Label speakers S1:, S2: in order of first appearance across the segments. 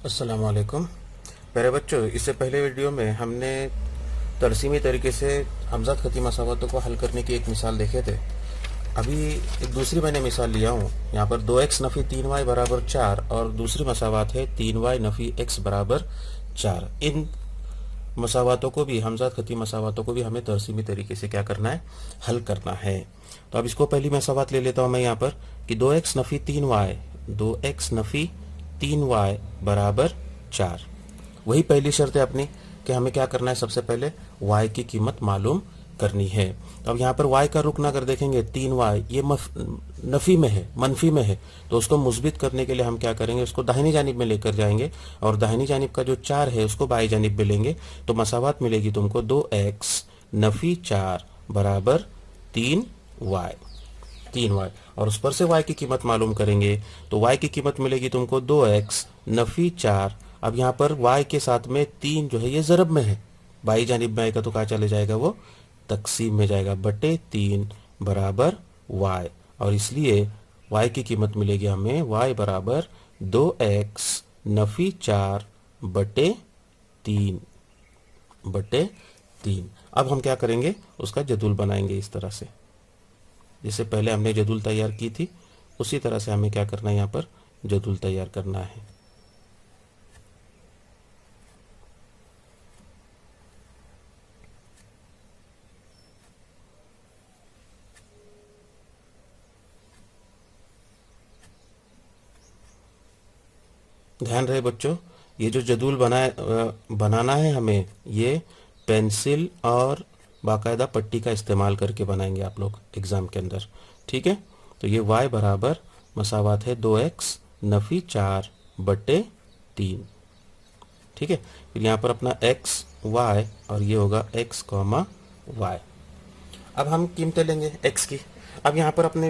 S1: अस्सलामुअलैकुम। प्यारे बच्चों, इससे पहले वीडियो में हमने तरसीमी तरीके से हमज़ात ख़ती मसावतों को हल करने की एक मिसाल देखे थे। अभी एक दूसरी मैंने मिसाल लिया हूँ। यहाँ पर 2x नफ़ी 3y बराबर 4 और दूसरी मसावत है 3y नफ़ी x बराबर 4। इन मसावतों को भी, हमज़ात ख़ती मसावतों को भी हमें तरसीमी तरीके से क्या करना है, हल करना है। तो अब इसको पहली मसावत ले लेता हूँ मैं यहाँ पर कि 2x नफ़ी 3y 2x नफ़ी 3y बराबर 4। वही पहली शर्त है अपनी कि हमें क्या करना है, सबसे पहले y की कीमत मालूम करनी है। तो अब यहाँ पर y का रुकना अगर देखेंगे 3y, ये नफ़ी में है, मनफी में है, तो उसको मुस्बित करने के लिए हम क्या करेंगे, उसको दाहिनी जानिब में लेकर जाएंगे और दाहिनी जानिब का जो 4 है उसको बाई जानिब में लेंगे। तो मसावत मिलेगी तुमको 2x नफ़ी 4 बराबर 3y। और उस पर से y की कीमत मालूम करेंगे तो y की कीमत मिलेगी तुमको 2x नफ़ी 4। अब यहाँ पर y के साथ में 3 जो है ये ज़रब में है, बाई जानिब में आएगा तो कहाँ चले जाएगा, वो तकसीम में जाएगा, बटे 3 बराबर y। और इसलिए y की कीमत मिलेगी हमें y बराबर 2x नफ़ी 4 बटे 3। अब हम क्या करेंगे, उसका जदूल बनाएंगे इस तरह से, जैसे पहले हमने जदूल तैयार की थी उसी तरह से हमें क्या करना है, यहाँ पर जदूल तैयार करना है। ध्यान रहे बच्चों, ये जो जदूल बनाना है हमें, ये पेंसिल और बाकायदा पट्टी का इस्तेमाल करके बनाएंगे आप लोग एग्ज़ाम के अंदर, ठीक है। तो ये y बराबर मसावत है 2x नफ़ी 4 बटे 3, ठीक है। फिर यहाँ पर अपना x y और ये होगा x कॉमा y। अब हम कीमतें लेंगे x की। अब यहाँ पर अपने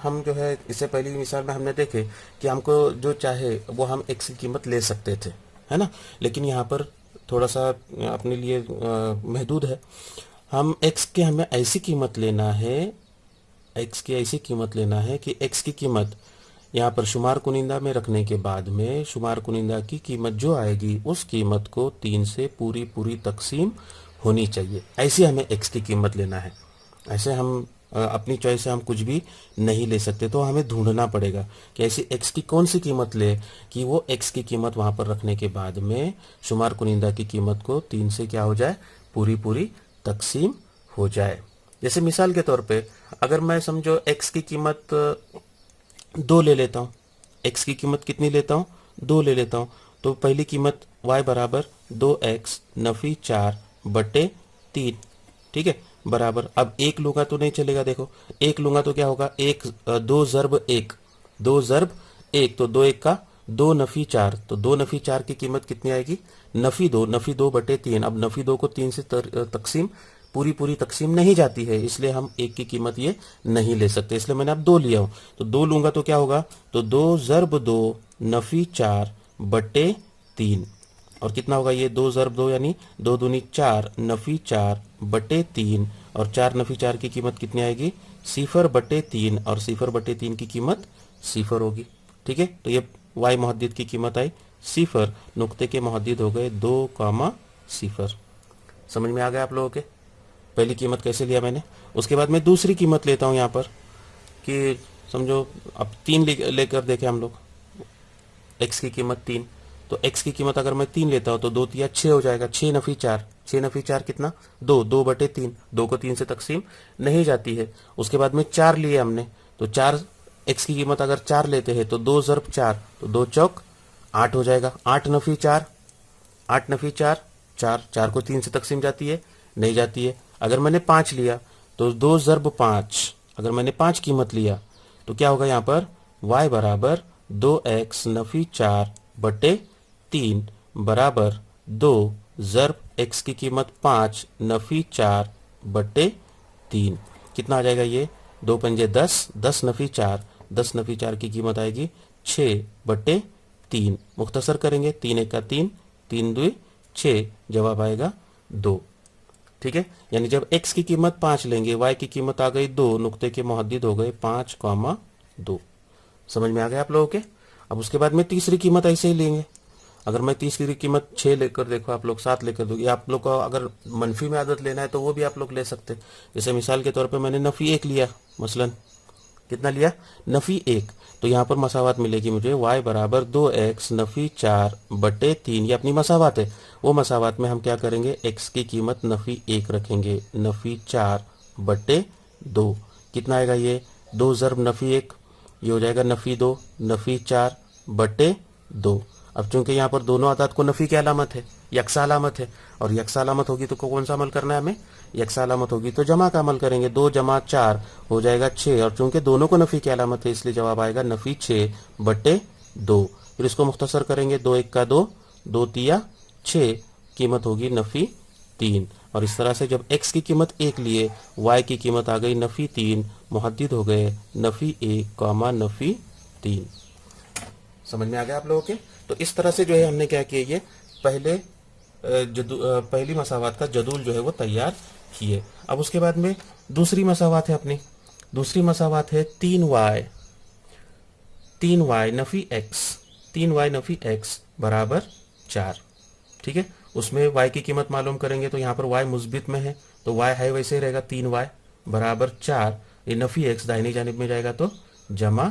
S1: हम जो है, इससे पहली मिसाल में हमने देखे कि हमको जो चाहे वो हम x की कीमत ले सकते थे, है ना। लेकिन यहाँ पर थोड़ा सा अपने लिए महदूद है। हम x के हमें ऐसी कीमत लेना है, x की ऐसी कीमत लेना है कि x की कीमत यहाँ पर शुमार कुनिंदा में रखने के बाद में शुमार कुनिंदा की कीमत जो आएगी उस कीमत को 3 से पूरी तकसीम होनी चाहिए। ऐसी हमें x की कीमत लेना है। ऐसे हम अपनी चॉइस से हम कुछ भी नहीं ले सकते, तो हमें ढूंढना पड़ेगा कि ऐसी x की कौन सी कीमत ले कि वो x की कीमत वहां पर रखने के बाद में शुमार कुनिंदा की कीमत को 3 से क्या हो जाए, पूरी तकसीम हो जाए। जैसे मिसाल के तौर पे अगर मैं समझो x की कीमत 2 ले लेता हूँ, x की कीमत कितनी लेता हूँ, 2 ले लेता हूँ, तो पहली कीमत y बराबर 2x नफ़ी 4 बटे 3, ठीक है, बराबर। अब 1 लूंगा तो नहीं चलेगा, देखो 1 लूंगा तो क्या होगा, 2 ज़रब 1 तो 2 1 का 2 नफ़ी 4, तो 2 नफ़ी 4 की कीमत कितनी आएगी, नफ़ी 2 बटे 3। अब नफ़ी 2 को 3 से तकसीम पूरी तकसीम नहीं जाती है, इसलिए हम 1 की कीमत ये नहीं ले सकते, इसलिए मैंने अब 2 लिया हूं। तो 2 लूंगा तो क्या होगा, तो 2 ज़रब 2 नफ़ी 4 बटे 3, और कितना होगा ये 2 ज़रब 2 यानी 2 दूनी 4 नफ़ी 4 बटे 3, और 4 नफ़ी 4 की कीमत कितनी आएगी, 0 बटे 3, और 0 बटे 3 की कीमत 0 होगी, ठीक है। तो ये y मुहद्दिद की कीमत आई 0, नुक्ते के मुहद्दिद हो गए 2,0। समझ में आ गया आप लोगों के, पहली कीमत कैसे लिया मैंने। उसके बाद मैं दूसरी कीमत लेता हूं यहाँ पर कि समझो अब 3 लेकर देखें हम लोग, x की कीमत 3, तो x की कीमत अगर मैं 3 लेता हूं तो 2 तिया 6 हो जाएगा, 6 नफ़ी 4, 6 नफ़ी 4 कितना, 2 बटे 3, 2 को 3 से तकसीम नहीं जाती है। उसके बाद में 4 लिए हमने, तो 4 x की कीमत अगर 4 लेते हैं तो 2 ज़रब 4, तो 2 चौक 8 हो जाएगा, 8 नफ़ी 4, 8 नफ़ी 4, 4 को 3 से तकसीम जाती है, नहीं जाती है। अगर मैंने 5 लिया तो 2 ज़रब 5, अगर मैंने 5 कीमत लिया तो क्या होगा, यहाँ पर y बराबर 2x नफ़ी 4 बटे 3 बराबर 2 ज़रब x की कीमत 5 नफ़ी 4 बटे 3, कितना आ जाएगा ये, 2 पंजे 10, 10 नफ़ी 4, 10 नफ़ी 4 की कीमत आएगी 6 बटे 3। मुख्तसर करेंगे, 3 1 का 3, 3 2 6, जवाब आएगा 2, ठीक है। यानी जब x की कीमत 5 लेंगे, y की कीमत आ गई 2, नुक्ते के मुहद्दिद हो गए 5,2। समझ में आ गया आप लोगों के। अब उसके बाद में तीसरी कीमत ऐसे ही लेंगे। अगर मैं तीसरी की कीमत 6 लेकर, देखो आप लोग 7 लेकर दोगे, आप लोग को अगर मनफी में आदत लेना है तो वो भी आप लोग ले सकते हैं। जैसे मिसाल के तौर पे मैंने नफी 1 लिया, मसलन कितना लिया, नफी 1, तो यहाँ पर मसावत मिलेगी मुझे y बराबर 2x नफी 4 बटे 3, ये अपनी मसावत है। वो मसावत में हम क्या करेंगे, x की कीमत नफी 1 रखेंगे, नफी 4 बटे 2, कितना आएगा ये, 2 ज़रब नफी 1, ये हो जाएगा नफी 2 नफी 4 बटे 2। अब चूंकि यहाँ पर दोनों आदात को नफी की अलामत है, यकसा अलामत है, और यकसा अलामत होगी तो कौन सा अमल करना है हमें, यकसा अलामत होगी तो जमा का अमल करेंगे, 2 जमा 4 हो जाएगा 6, और चूंकि दोनों को नफी की अलामत है इसलिए जवाब आएगा नफी 6 बटे 2। फिर इसको मुख्तसर करेंगे, 2 1 का 2, 2 तिया 6, कीमत होगी नफी 3। और इस तरह से जब x की कीमत 1 लिए, y की कीमत आ गई नफी 3, मुहद्दिद हो गए नफी 1 कॉमा नफी 3। समझ में आ गया आप लोगों के। तो इस तरह से जो है हमने क्या किया, ये पहले पहली मसावत का जदूल जो है वो तैयार किए। अब उसके बाद में दूसरी मसावत है अपनी, दूसरी मसावत है 3y Nafi x, 3y Nafi x बराबर 4। ठीक है, उसमें y की कीमत मालूम करेंगे तो यहाँ पर y मुस्बित में है तो y है वैसे ही रहेगा, 3y बराबर 4, ये नफी x दाहिनी जानिब में जाएगा तो जमा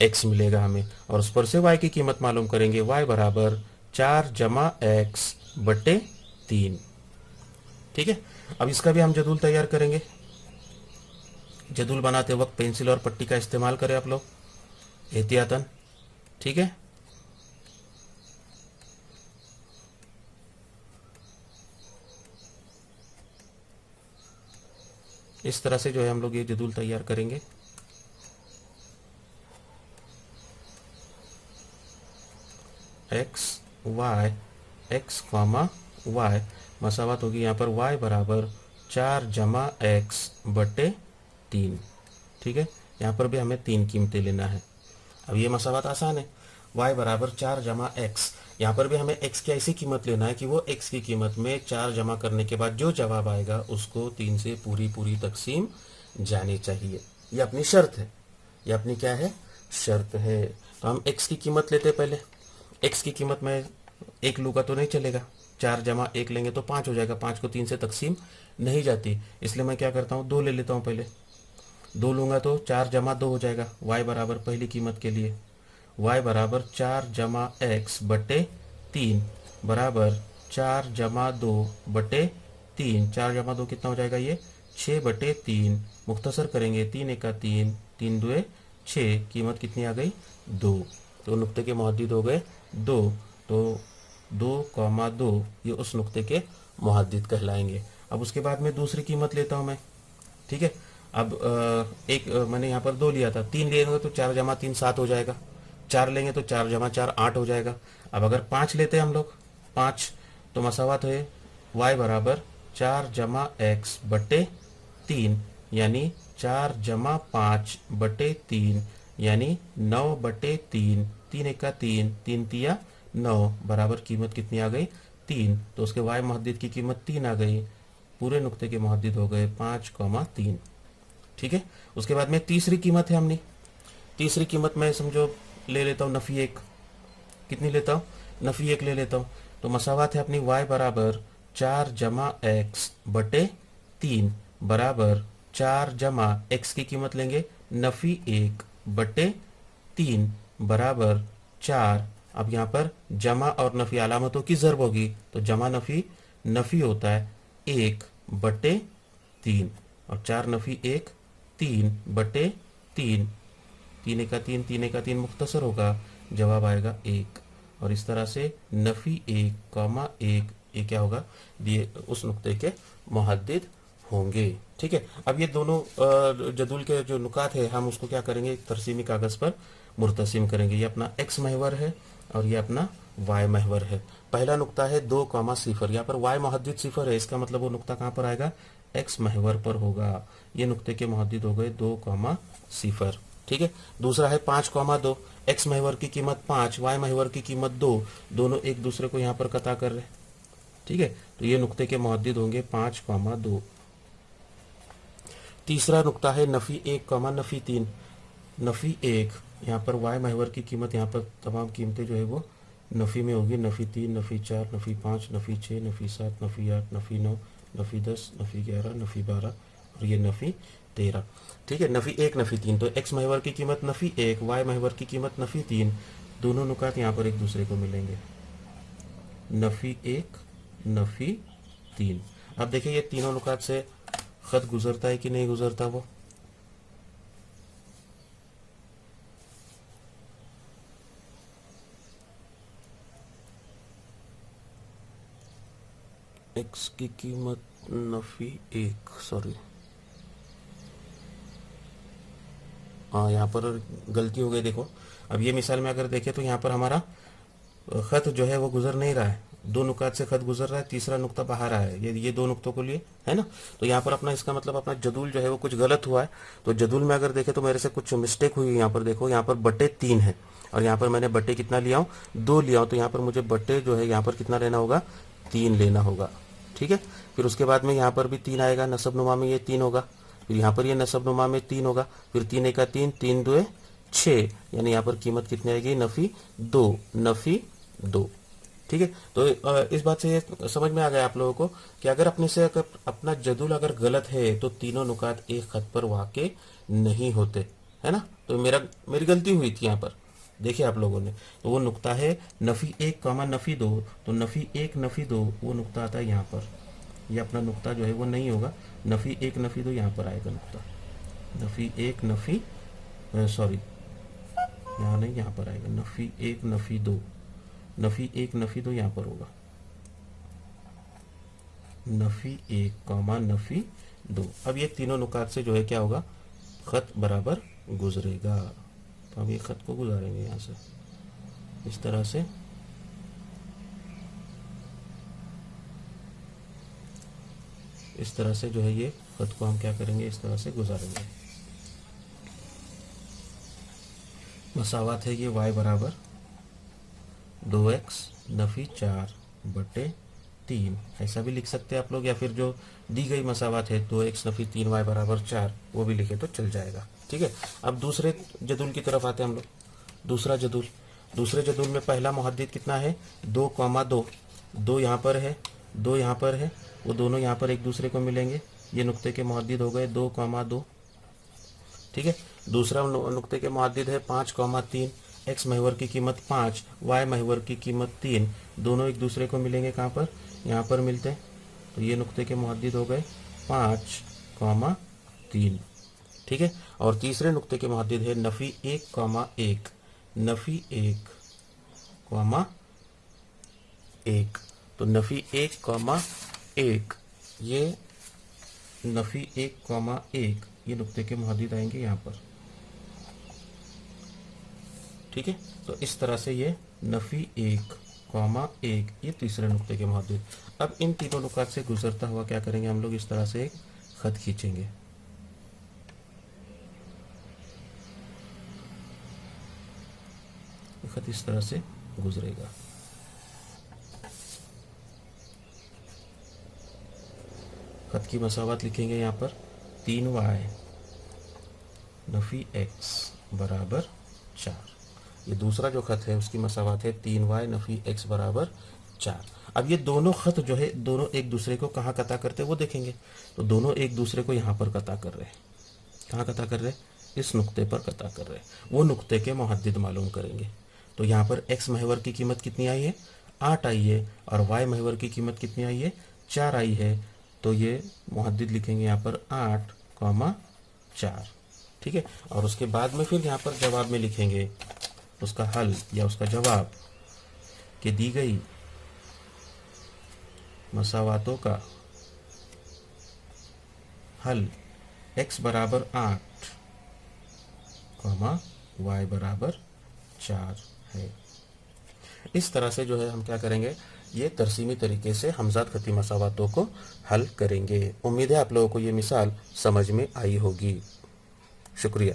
S1: x मिलेगा हमें, और उस पर से y की कीमत मालूम करेंगे, y बराबर 4 जमा x बटे 3। ठीक है, अब इसका भी हम जदूल तैयार करेंगे। जदूल बनाते वक्त पेंसिल और पट्टी का इस्तेमाल करें आप लोग एहतियातन। ठीक है, इस तरह से जो है हम लोग ये जदूल तैयार करेंगे। X Y, X comma Y, मसावत होगी यहाँ पर y बराबर 4 जमा एक्स बटे 3। ठीक है, यहाँ पर भी हमें 3 कीमतें लेना है। अब ये मसावत आसान है, y बराबर 4 जमा एक्स, यहाँ पर भी हमें x की ऐसी कीमत लेना है कि वो x की कीमत में 4 जमा करने के बाद जो जवाब आएगा उसको 3 से पूरी तकसीम जानी चाहिए। ये अपनी शर्त है, ये अपनी क्या है, शर्त है। तो हम x की कीमत लेते, पहले x की कीमत में 1 लूँगा तो नहीं चलेगा, 4 जमा 1 लेंगे तो 5 हो जाएगा, 5 को 3 से तकसीम नहीं जाती, इसलिए मैं क्या करता हूँ 2 ले लेता हूँ। पहले 2 लूँगा तो 4 जमा 2 हो जाएगा, y बराबर पहली कीमत के लिए y बराबर 4 जमा x बटे 3 बराबर 4 जमा 2 बटे 3, 4 जमा 2 कितना हो जाएगा, ये 6 बटे 3, मुख्तसर करेंगे 3 1 का 3, 3 2 6, कीमत कितनी आ गई 2, तो नुक्ते के मुहद्दिद हो गए 2, तो 2,2 ये उस नुक्ते के मुहद्दिद कहलाएंगे। अब उसके बाद में दूसरी कीमत लेता हूँ मैं। ठीक है, अब मैंने यहाँ पर 2 लिया था, 3 लेंगे तो 4 जमा 3 7 हो जाएगा, 4 लेंगे तो 4 जमा 4 8 हो जाएगा। अब अगर 5 लेते हैं हम लोग 5, तो मसावत है y बराबर 4 जमा एक्स बटे 3, यानी 4 जमा 5 बटे 3, यानी 9 बटे 3, 3 1 का 3, 3 तिया 9 बराबर कीमत कितनी आ गई 3, तो उसके y मुहद्दिद की कीमत 3 आ गई, पूरे नुक्ते के मुहद्दिद हो गए 5,3। ठीक है, उसके बाद में तीसरी कीमत है हमने, तीसरी कीमत मैं समझो ले लेता हूँ नफी 1, कितनी लेता हूँ, नफी 1 ले लेता हूँ, तो मसावत है अपनी y बराबर 4 जमा एक्स बटे 3 बराबर 4 जमा x की कीमत लेंगे नफी 1 बटे 3 बराबर 4। अब यहाँ पर जमा और नफी अलामतों की ज़र्ब होगी, तो जमा नफी नफी होता है 1 बटे 3, और 4 नफी 1 3 बटे 3, 3 1 का 3, 3 1 का 3 मुख्तसर होगा, जवाब आएगा 1, और इस तरह से नफी 1 कॉमा 1 ये क्या होगा, दिए उस नुक्ते के मुहद्दिद होंगे। ठीक है, अब ये दोनों जदूल के जो नुकात है हम उसको क्या करेंगे, एक तरसीमी कागज़ पर मुर्तसिम करेंगे। ये अपना x महवर है और ये अपना y महवर है। पहला नुक्ता है 2,0, यहाँ पर y मुहद्दिद 0 है, इसका मतलब वो नुक्ता कहाँ पर आएगा, x महवर पर होगा। ये नुक्ते के मुहद्दिद हो गए 2,0। ठीक है, दूसरा है 5,2, x महवर की कीमत 5, y महवर की कीमत 2, दोनों एक दूसरे को यहाँ पर कता कर रहे। ठीक है, तो ये नुक्ते के मुहद्दिद होंगे 5,2। तीसरा नुक्ता है नफी 1, नफी 3, नफी 1, यहाँ पर y महवर की कीमत, यहाँ पर तमाम कीमतें जो है वो नफ़ी में होगी नफ़ी 3, नफ़ी 4, नफ़ी 5, नफ़ी 6, नफ़ी 7, नफ़ी 8, नफ़ी 9, नफ़ी 10, नफ़ी 11, नफ़ी 12 और ये नफ़ी 13। ठीक है, नफ़ी 1, नफ़ी 3, तो एक्स महवर की कीमत नफ़ी 1, वाई महवर की कीमत नफ़ी 3, दोनों नुकात यहाँ पर एक दूसरे को मिलेंगे, नफ़ी 1, नफ़ी 3। अब देखिए ये तीनों नुकात से खत गुजरता है कि नहीं गुजरता वो, एक्स की कीमत नफ़ी 1, सॉरी हाँ यहाँ पर गलती हो गई। देखो अब ये मिसाल में अगर देखें तो यहाँ पर हमारा खत जो है वो गुजर नहीं रहा है, दो नुकात से खत गुजर रहा है, तीसरा नुक्ता बाहर आया है, ये दो नुक्तों को लिए है ना। तो यहाँ पर अपना इसका मतलब अपना जदूल जो है वो कुछ गलत हुआ है। तो जदूल में अगर देखें तो मेरे से कुछ मिस्टेक हुई है। यहाँ पर देखो यहाँ पर बटे 3 है और यहाँ पर मैंने बटे कितना लिया हूँ, 2 लिया हूँ। तो यहाँ पर मुझे बटे जो है यहाँ पर कितना लेना होगा, 3 लेना होगा। ठीक है, फिर उसके बाद में यहाँ पर भी 3 आएगा, नसब नुमा में ये 3 होगा, फिर यहाँ पर ये नसब नुमा में 3 होगा, फिर 3 एका 3, 3 दुए 6, यानी यहाँ पर कीमत कितनी आएगी, नफ़ी 2, नफ़ी 2। ठीक है, तो इस बात से ये समझ में आ गया आप लोगों को कि अगर अपने से अगर अपना जदूल अगर गलत है तो तीनों नुकात एक खत पर वाक़े नहीं होते, है ना। तो मेरी गलती हुई थी यहाँ पर, देखिए आप लोगों ने। तो वो नुक्ता है नफ़ी 1 कॉमा नफ़ी 2, तो नफ़ी 1 नफ़ी 2 वो नुक्ता आता है यहाँ पर। ये अपना नुक्ता जो है वो नहीं होगा, नफ़ी 1 नफ़ी 2 यहाँ पर आएगा नुक्ता, नफ़ी 1 नफ़ी सॉरी यहाँ नहीं, यहाँ पर आएगा नफ़ी 1 नफ़ी 2, नफ़ी 1 नफ़ी 2 यहाँ पर होगा, नफ़ी 1 कॉमा नफ़ी 2। अब ये तीनों नुकात से जो है क्या होगा, खत बराबर गुजरेगा। तो अब ये खत को गुजारेंगे यहाँ से इस तरह से, इस तरह से जो है ये खत को हम क्या करेंगे, इस तरह से गुजारेंगे। मसावात है ये y बराबर 2x नफ़ी 4 बटे 3, ऐसा भी लिख सकते हैं आप लोग, या फिर जो दी गई मसावात है 2x नफ़ी 3y बराबर 4 वो भी लिखे तो चल जाएगा। ठीक है, अब दूसरे जदूल की तरफ आते हैं हम लोग। दूसरे जदूल में पहला मुहद्दिद कितना है, 2 कॉमा 2, 2 यहाँ पर है, 2 यहाँ पर है, वो दोनों यहाँ पर एक दूसरे को मिलेंगे, ये नुक्ते के मुहद्दिद हो गए 2 कॉमा 2। ठीक है, दूसरा नुक्ते के मुहद्दिद है 5 कॉमा 3, एक्स महवर की कीमत 5, वाई महवर की कीमत 3, दोनों एक दूसरे को मिलेंगे कहाँ पर, यहाँ पर मिलते हैं। तो ये नुक्ते के मुहद्दिद हो गए 5 कॉमा 3। ठीक है, और तीसरे नुक्ते के मुहद्दिद है नफ़ी 1 कॉमा 1, नफ़ी 1 कॉमा 1। तो नफ़ी 1 कॉमा 1, ये नफ़ी 1 कॉमा 1 ये नुक्ते के मुहद्दिद आएंगे यहाँ पर। ठीक है, तो इस तरह से ये नफ़ी 1 कॉमा 1 ये तीसरे नुक्ते के मुहद्दिद। अब इन तीनों नुकात से गुजरता हुआ क्या करेंगे हम लोग, इस तरह से एक खत खींचेंगे। खत इस तरह से गुजरेगा। खत की मसावत लिखेंगे यहाँ पर 3y नफ़ी x बराबर 4। ये दूसरा जो खत है उसकी मसावत है 3y नफ़ी x बराबर 4। अब ये दोनों खत जो है दोनों एक दूसरे को कहाँ कता करते हैं वो देखेंगे। तो दोनों एक दूसरे को यहाँ पर कता कर रहे हैं, कहाँ कता कर रहे हैं, इस नुक्ते पर कता कर रहे हैं। वो नुक्ते के मुहद्दिद मालूम करेंगे। तो यहाँ पर x महवर की कीमत कितनी आई है, 8 आई है, और y महवर की कीमत कितनी आई है, 4 आई है। तो ये मुहद्दिद लिखेंगे यहाँ पर 8 कॉमा 4। ठीक है, और उसके बाद में फिर यहाँ पर जवाब में लिखेंगे उसका हल या उसका जवाब कि दी गई मसावातों का हल x बराबर 8 कॉमा y बराबर 4 है। इस तरह से जो है हम क्या करेंगे, ये तरसीमी तरीके से हमजाद खती मसावातों को हल करेंगे। उम्मीद है आप लोगों को ये मिसाल समझ में आई होगी। शुक्रिया।